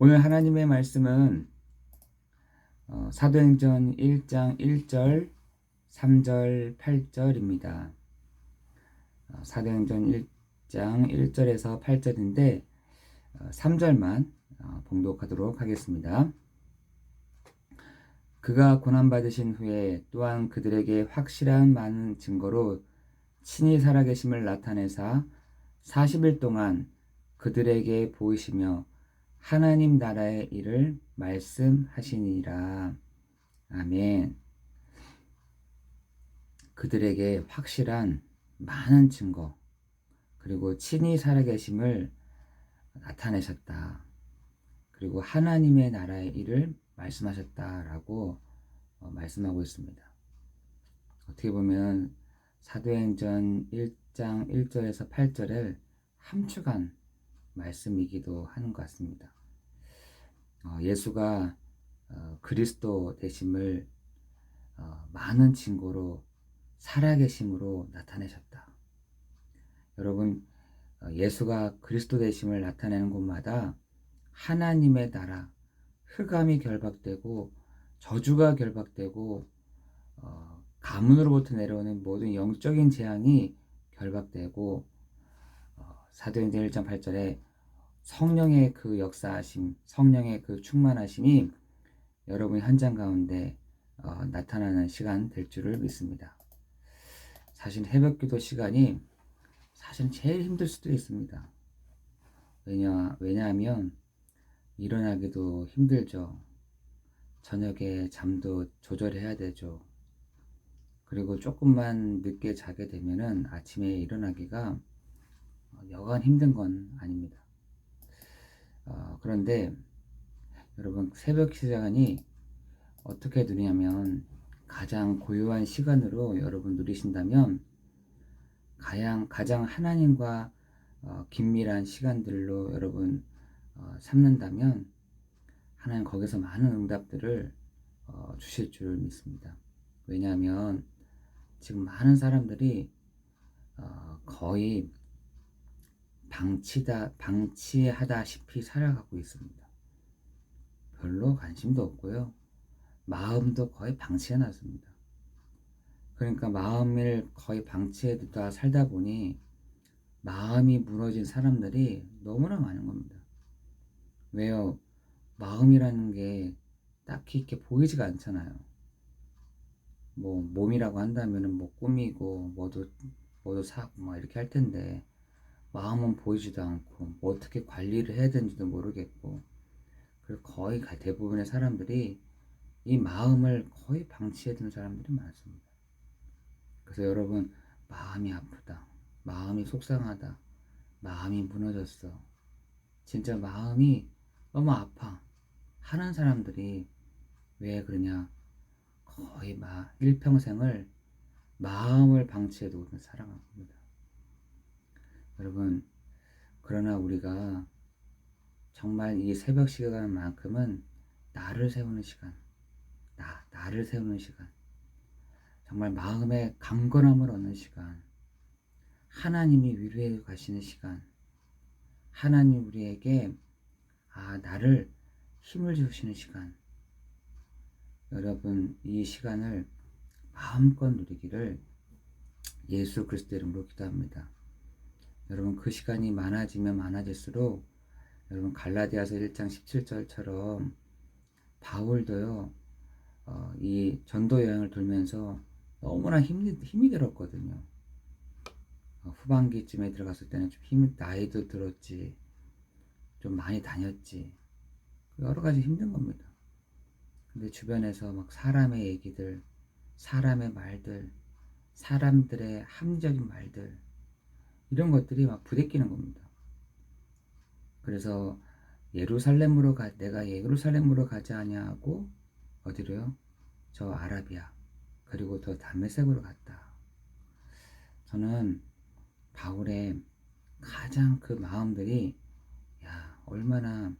오늘 하나님의 말씀은 사도행전 1장 1절, 3절, 8절입니다. 사도행전 1장 1절에서 8절인데 3절만 봉독하도록 하겠습니다. 그가 고난받으신 후에 또한 그들에게 확실한 많은 증거로 친히 살아계심을 나타내사 40일 동안 그들에게 보이시며 하나님 나라의 일을 말씀하시니라. 아멘. 그들에게 확실한 많은 증거, 그리고 친히 살아계심을 나타내셨다. 그리고 하나님의 나라의 일을 말씀하셨다라고 말씀하고 있습니다. 어떻게 보면 사도행전 1장 1절에서 8절을 함축한 말씀이기도 하는 것 같습니다. 예수가 그리스도 되심을 많은 증거로 살아계심으로 나타내셨다. 여러분, 예수가 그리스도 되심을 나타내는 곳마다 하나님의 나라, 흑암이 결박되고 저주가 결박되고 가문으로부터 내려오는 모든 영적인 재앙이 결박되고 사도행전 1장 8절에 성령의 그 역사하심, 성령의 그 충만하심이 여러분 현장 가운데 나타나는 시간 될 줄을 믿습니다. 사실 새벽기도 시간이 사실 제일 힘들 수도 있습니다. 왜냐하면 일어나기도 힘들죠. 저녁에 잠도 조절해야 되죠. 그리고 조금만 늦게 자게 되면은 아침에 일어나기가 여간 힘든 건 아닙니다. 그런데 여러분 새벽 시간이 어떻게 누리냐면 가장 고요한 시간으로 여러분 누리신다면 가장 하나님과 긴밀한 시간들로 여러분 삼는다면 하나님 거기서 많은 응답들을 주실 줄 믿습니다. 왜냐하면 지금 많은 사람들이 거의 방치하다시피 살아가고 있습니다. 별로 관심도 없고요. 마음도 거의 방치해놨습니다. 그러니까 마음을 거의 방치해두다 살다 보니 마음이 무너진 사람들이 너무나 많은 겁니다. 왜요? 마음이라는 게 딱히 이렇게 보이지가 않잖아요. 뭐 몸이라고 한다면은 뭐 꾸미고 뭐도 사고 막 이렇게 할 텐데 마음은 보이지도 않고 뭐 어떻게 관리를 해야 되는지도 모르겠고, 그리고 거의 대부분의 사람들이 이 마음을 거의 방치해 두는 사람들이 많습니다. 그래서 여러분, 마음이 아프다, 마음이 속상하다, 마음이 무너졌어, 진짜 마음이 너무 아파 하는 사람들이 왜 그러냐? 거의 일평생을 마음을 방치해 두고 살아간 겁니다. 여러분, 그러나 우리가 정말 이 새벽 시간만큼은 나를 세우는 시간, 나를 세우는 시간, 정말 마음의 강건함을 얻는 시간, 하나님이 위로해 가시는 시간, 하나님 우리에게 나를 힘을 주시는 시간, 여러분 이 시간을 마음껏 누리기를 예수 그리스도 이름으로 기도합니다. 여러분 그 시간이 많아지면 많아질수록 여러분 갈라디아서 1장 17절처럼 바울도요 이 전도 여행을 돌면서 너무나 힘이 들었거든요. 후반기쯤에 들어갔을 때는 좀 나이도 들었지, 좀 많이 다녔지, 여러 가지 힘든 겁니다. 근데 주변에서 막 사람의 얘기들, 사람의 말들, 사람들의 합리적인 말들, 이런 것들이 막 부대끼는 겁니다. 그래서 내가 예루살렘으로 가지 아니하고 어디로요? 저 아라비아, 그리고 더 다메섹으로 갔다. 저는 바울의 가장 그 마음들이 얼마나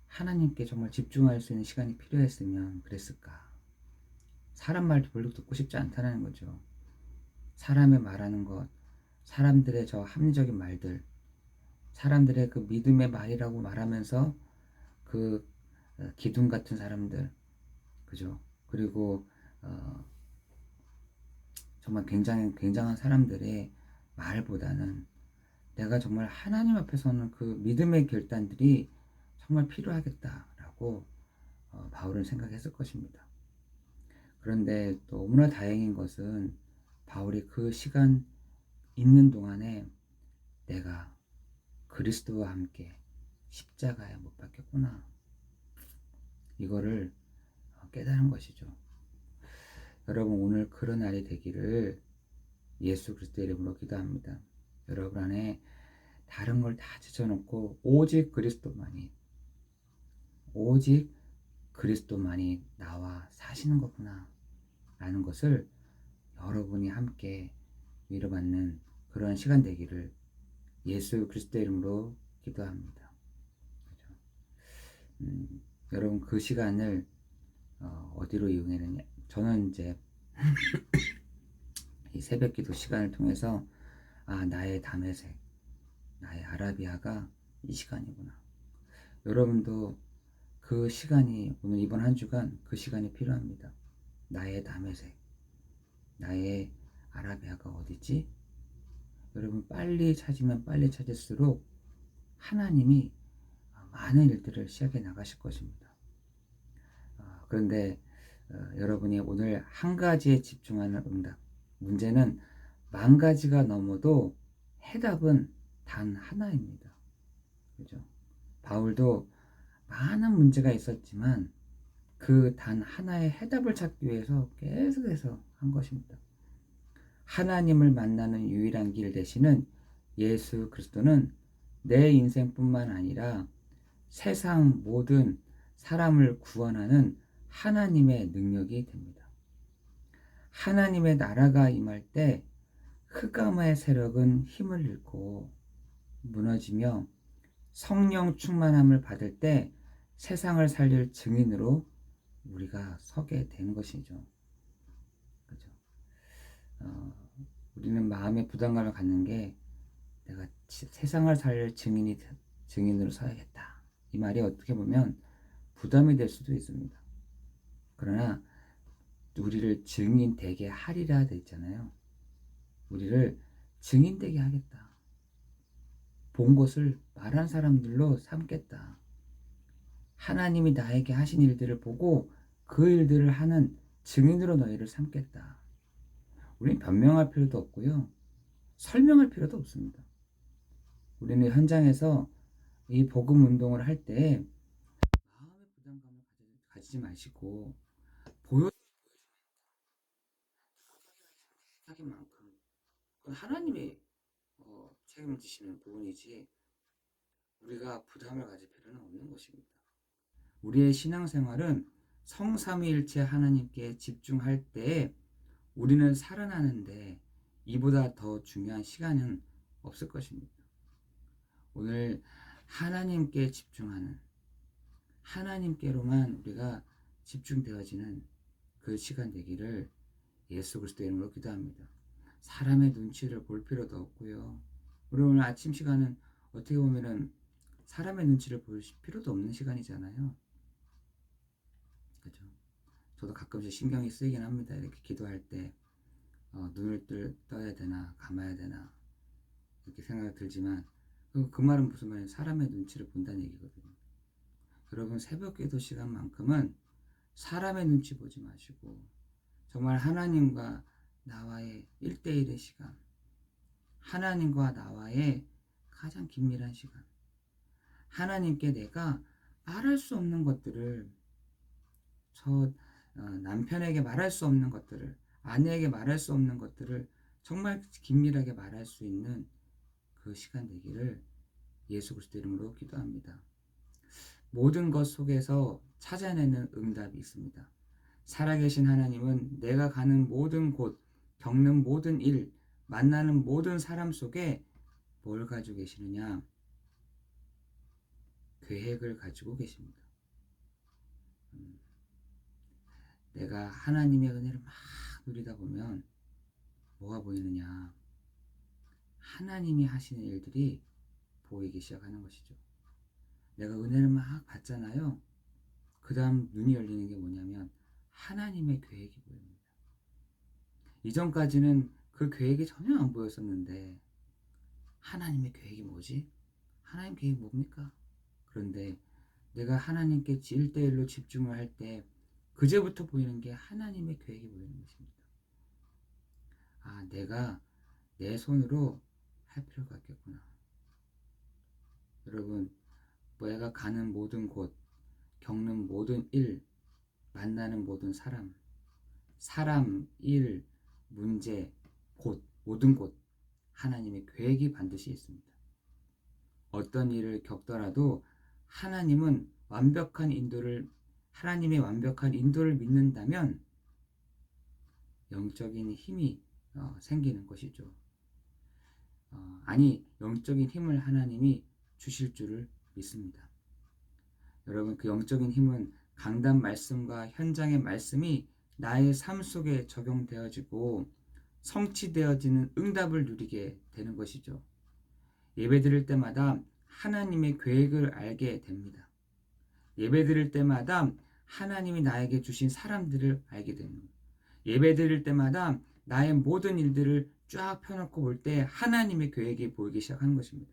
하나님께 정말 집중할 수 있는 시간이 필요했으면 그랬을까. 사람 말도 별로 듣고 싶지 않다는 거죠. 사람의 말하는 것, 사람들의 저 합리적인 말들, 사람들의 그 믿음의 말이라고 말하면서 그 기둥 같은 사람들, 그죠? 그리고 어, 정말 굉장한 사람들의 말보다는 내가 정말 하나님 앞에 서는 그 믿음의 결단들이 정말 필요하겠다라고 바울은 생각했을 것입니다. 그런데 너무나 다행인 것은 바울이 그 시간 있는 동안에 내가 그리스도와 함께 십자가에 못 박혔구나. 이거를 깨달은 것이죠. 여러분, 오늘 그런 날이 되기를 예수 그리스도의 이름으로 기도합니다. 여러분 안에 다른 걸 다 제쳐놓고 오직 그리스도만이 나와 사시는 거구나 라는 것을 여러분이 함께 위로받는 그런 시간 되기를 예수 그리스도의 이름으로 기도합니다. 그렇죠? 여러분 그 시간을 어디로 이용했느냐? 저는 이제 이 새벽 기도 시간을 통해서 나의 다메섹, 나의 아라비아가 이 시간이구나. 여러분도 그 시간이 오늘 이번 한 주간 그 시간이 필요합니다. 나의 다메섹, 나의 아라비아가 어디지? 여러분 빨리 찾으면 빨리 찾을수록 하나님이 많은 일들을 시작해 나가실 것입니다. 그런데 여러분이 오늘 한 가지에 집중하는 응답, 문제는 만 가지가 넘어도 해답은 단 하나입니다. 그죠? 바울도 많은 문제가 있었지만 그 단 하나의 해답을 찾기 위해서 계속해서 한 것입니다. 하나님을 만나는 유일한 길 되시는 예수 그리스도는 내 인생뿐만 아니라 세상 모든 사람을 구원하는 하나님의 능력이 됩니다. 하나님의 나라가 임할 때 흑암의 세력은 힘을 잃고 무너지며 성령 충만함을 받을 때 세상을 살릴 증인으로 우리가 서게 되는 것이죠. 그렇죠? 우리는 마음의 부담감을 갖는 게 내가 세상을 살릴 증인으로 서야겠다. 이 말이 어떻게 보면 부담이 될 수도 있습니다. 그러나 우리를 증인 되게 하리라 돼 있잖아요. 우리를 증인 되게 하겠다. 본 것을 말한 사람들로 삼겠다. 하나님이 나에게 하신 일들을 보고 그 일들을 하는 증인으로 너희를 삼겠다. 우리는 변명할 필요도 없고요. 설명할 필요도 없습니다. 우리는 현장에서 이 복음 운동을 할 때 마음의 부담감을 가지지 마시고 보여주는 만큼 그건 하나님의 책임을 지시는 부분이지 우리가 부담을 가질 필요는 없는 것입니다. 우리의 신앙생활은 성삼위일체 하나님께 집중할 때 우리는 살아나는데 이보다 더 중요한 시간은 없을 것입니다. 오늘 하나님께 집중하는 하나님께로만 우리가 집중되어지는 그 시간 되기를 예수 그리스도의 이름으로 기도합니다. 사람의 눈치를 볼 필요도 없고요. 우리 오늘 아침 시간은 어떻게 보면은 사람의 눈치를 볼 필요도 없는 시간이잖아요. 그죠? 저도 가끔씩 신경이 쓰이긴 합니다. 이렇게 기도할 때 눈을 떠야 되나 감아야 되나 이렇게 생각이 들지만 그 말은 무슨 말이에요? 사람의 눈치를 본다는 얘기거든요. 여러분 새벽 기도 시간만큼은 사람의 눈치 보지 마시고 정말 하나님과 나와의 1대1의 시간, 하나님과 나와의 가장 긴밀한 시간, 하나님께 내가 말할 수 없는 것들을 남편에게 말할 수 없는 것들을 아내에게 말할 수 없는 것들을 정말 긴밀하게 말할 수 있는 그 시간 되기를 예수 그리스도 이름으로 기도합니다. 모든 것 속에서 찾아내는 응답이 있습니다. 살아계신 하나님은 내가 가는 모든 곳, 겪는 모든 일, 만나는 모든 사람 속에 뭘 가지고 계시느냐? 계획을 가지고 계십니다. 내가 하나님의 은혜를 막 누리다 보면 뭐가 보이느냐? 하나님이 하시는 일들이 보이기 시작하는 것이죠. 내가 은혜를 막 받잖아요. 그 다음 눈이 열리는 게 뭐냐면 하나님의 계획이 보입니다. 이전까지는 그 계획이 전혀 안 보였었는데 하나님의 계획이 뭐지? 하나님 계획이 뭡니까? 그런데 내가 하나님께 1대1로 집중을 할 때 그제부터 보이는 게 하나님의 계획이 보이는 것입니다. 아, 내가 내 손으로 할 필요가 없겠구나. 여러분, 내가 가는 모든 곳, 겪는 모든 일, 만나는 모든 사람, 일, 문제, 곳, 모든 곳, 하나님의 계획이 반드시 있습니다. 어떤 일을 겪더라도 하나님의 완벽한 인도를 믿는다면 영적인 힘이 생기는 것이죠. 영적인 힘을 하나님이 주실 줄을 믿습니다. 여러분, 그 영적인 힘은 강단 말씀과 현장의 말씀이 나의 삶 속에 적용되어지고 성취되어지는 응답을 누리게 되는 것이죠. 예배드릴 때마다 하나님의 계획을 알게 됩니다. 예배드릴 때마다 하나님이 나에게 주신 사람들을 알게 됩니다. 예배드릴 때마다 나의 모든 일들을 쫙 펴놓고 볼 때 하나님의 계획이 보이기 시작하는 것입니다.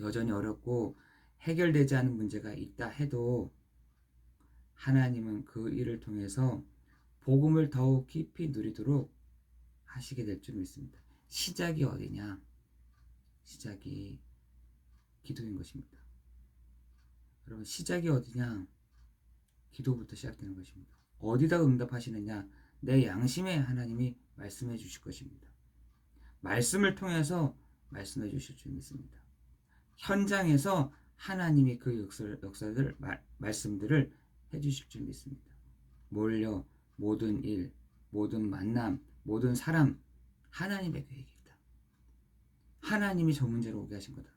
여전히 어렵고 해결되지 않은 문제가 있다 해도 하나님은 그 일을 통해서 복음을 더욱 깊이 누리도록 하시게 될 줄 믿습니다. 시작이 어디냐? 시작이 기도인 것입니다. 여러분, 시작이 어디냐? 기도부터 시작되는 것입니다. 어디다 응답하시느냐? 내 양심에 하나님이 말씀해 주실 것입니다. 말씀을 통해서 말씀해 주실 줄 믿습니다. 현장에서 하나님이 그 말씀들을 해 주실 줄 믿습니다. 몰려 모든 일, 모든 만남, 모든 사람, 하나님의 계획이다. 하나님이 저 문제로 오게 하신 거다.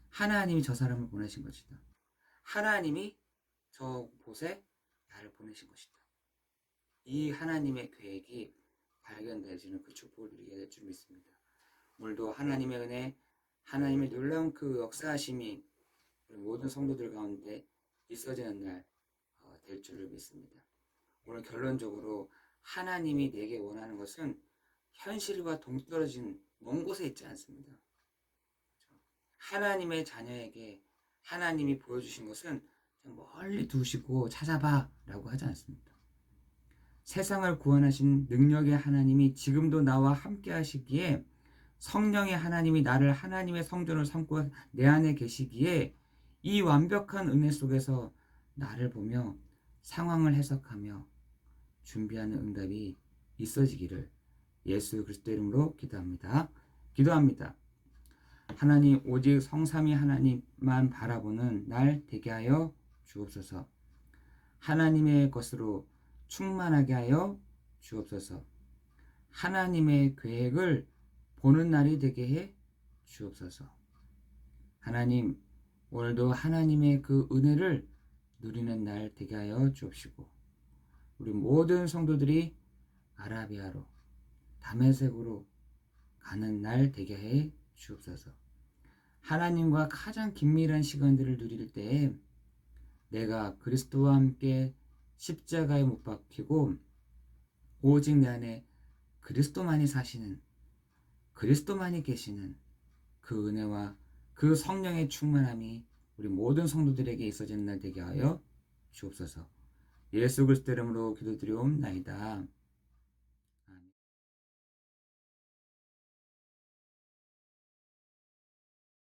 하나님이 저 사람을 보내신 것이다. 하나님이 저 곳에 나를 보내신 것이다. 이 하나님의 계획이 발견되어지는 그 축복을 누리게 될 줄 믿습니다. 오늘도 하나님의 은혜, 하나님의 놀라운 그 역사하심이 우리 모든 성도들 가운데 있어지는 날 될 줄을 믿습니다. 오늘 결론적으로 하나님이 내게 원하는 것은 현실과 동떨어진 먼 곳에 있지 않습니다. 하나님의 자녀에게 하나님이 보여주신 것은 멀리 두시고 찾아봐 라고 하지 않습니다. 세상을 구원하신 능력의 하나님이 지금도 나와 함께 하시기에 성령의 하나님이 나를 하나님의 성전을 삼고 내 안에 계시기에 이 완벽한 은혜 속에서 나를 보며 상황을 해석하며 준비하는 응답이 있어지기를 예수 그리스도 이름으로 기도합니다. 하나님, 오직 성삼위 하나님만 바라보는 날 되게 하여 주옵소서. 하나님의 것으로 충만하게 하여 주옵소서. 하나님의 계획을 보는 날이 되게 해 주옵소서. 하나님, 오늘도 하나님의 그 은혜를 누리는 날 되게 하여 주옵시고 우리 모든 성도들이 아라비아로 다메섹으로 가는 날 되게 해 주옵소서. 하나님과 가장 긴밀한 시간들을 누릴 때에 내가 그리스도와 함께 십자가에 못 박히고 오직 내 안에 그리스도만이 사시는, 그리스도만이 계시는 그 은혜와 그 성령의 충만함이 우리 모든 성도들에게 있어지는 날 되게 하여 주옵소서. 예수 그리스도 이름으로 기도드리옵나이다.